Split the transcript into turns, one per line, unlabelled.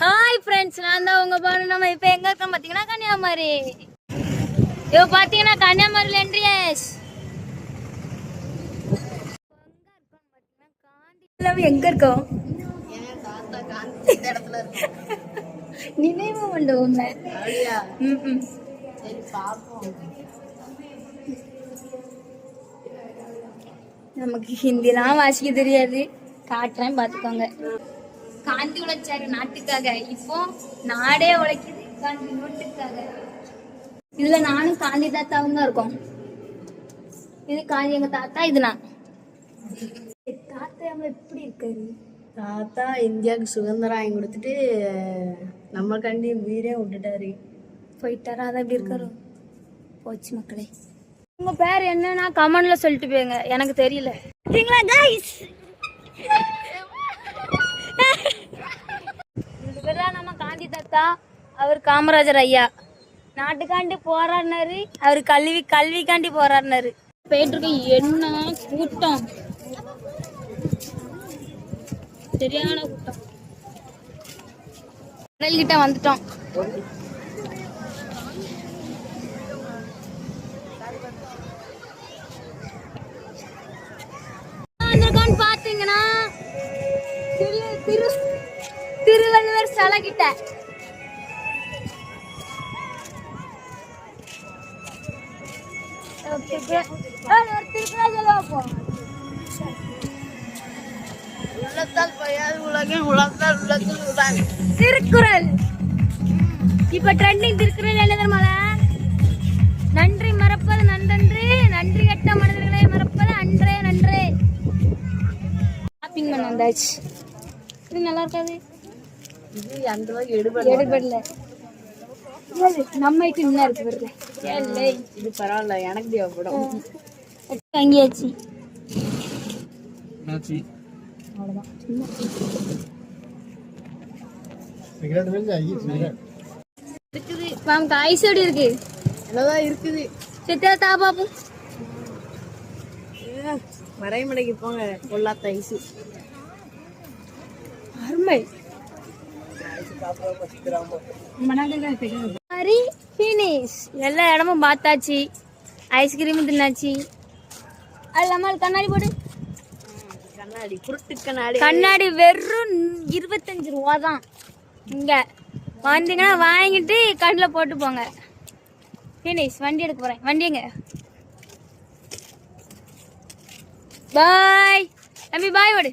Hi friends, நான் தான் உங்க பாரு. நம்ம இப்போ எங்க இருக்கோம் பார்த்தீங்கன்னா கன்னியாகுமரி. இப்போ பார்த்தீங்கன்னா கன்னியாகுமரியில் என்ட்ரியஸ் எங்க இருக்கோம்? நினைவு மண்டபம். நமக்கு ஹிந்திலாம் வாசிக்க தெரியாது, காட்டுறேன் பார்த்துக்கோங்க. காந்தி உழைச்சாரு நாட்டுக்காக, இப்போ நாடே உழைக்குது காந்தி நோட்டுக்காக. இதுல நானும் காந்தி தாத்தாவும் தான் இருக்கோம். இது காந்தி எங்க தாத்தா, இது நான். தாத்தா எப்படி இருக்காரு?
தாத்தா இந்தியாவுக்கு சுதந்திரம் வாங்கி கொடுத்துட்டு நம்ம கண்டி உயிரே விட்டுட்டாரு,
போயிட்டாரா? அதான் எப்படி இருக்காரு? போச்சு மக்களே. உங்க பேர் என்னன்னா கமெண்ட்ல சொல்லிட்டு போயுங்க, எனக்கு தெரியல. நம்ம காந்தி தாத்தா, அவர் காமராஜர் ஐயா. நாட்டுக்காண்டி போராடினாரு, அவர் கல்விக்காண்டி போராடினாரு. போயிட்டு இருக்க என்ன கூட்டம், சரியான கூட்டம். கடல்கிட்ட வந்துட்டோம். பாத்தீங்கன்னா திருவள்ளுவர் சிலை கிட்ட திருக்குறள் இப்ப ட்ரெண்டிங். திருக்குறள் என்ன தெரியுமால? நன்றி மறப்பது நன்றன்று, நன்றி கெட்ட மனிதர்களை மறப்பது அன்றே நன்றே. ஷாப்பிங் பண்ண வந்தாச்சு. இது நல்லா இருக்காது,
இது அந்த அளவுக்கு எடுபடல.
நம்ம இன்னும் இருக்கு வருது.
இது பரவாயில்ல, எனக்கு தேவைப்படும்.
வாங்கியாச்சு, அவ்வளவுதான். ஐஸ் எப்படி இருக்கு?
என்னதான் இருக்குது.
சித்தா தா பாப்பு,
மறைமலைக்கு போங்க, கொள்ளாத்த ஐசு
அருமை. எல்லா இடமும் பார்த்தாச்சு, ஐஸ்கிரீம் தின்னாச்சு. அது இல்லாம கண்ணாடி போடு.
கண்ணாடி குருட்டு கண்ணாடி,
கண்ணாடி வெறும் 25 ரூபா தான். இங்க வந்தீங்கன்னா வாங்கிட்டு கண்ணில் போட்டு போங்க. ஃபினிஷ். வண்டி எடுக்க போறேன். வண்டிங்க. பாய் தம்பி, பாய் ஓடு.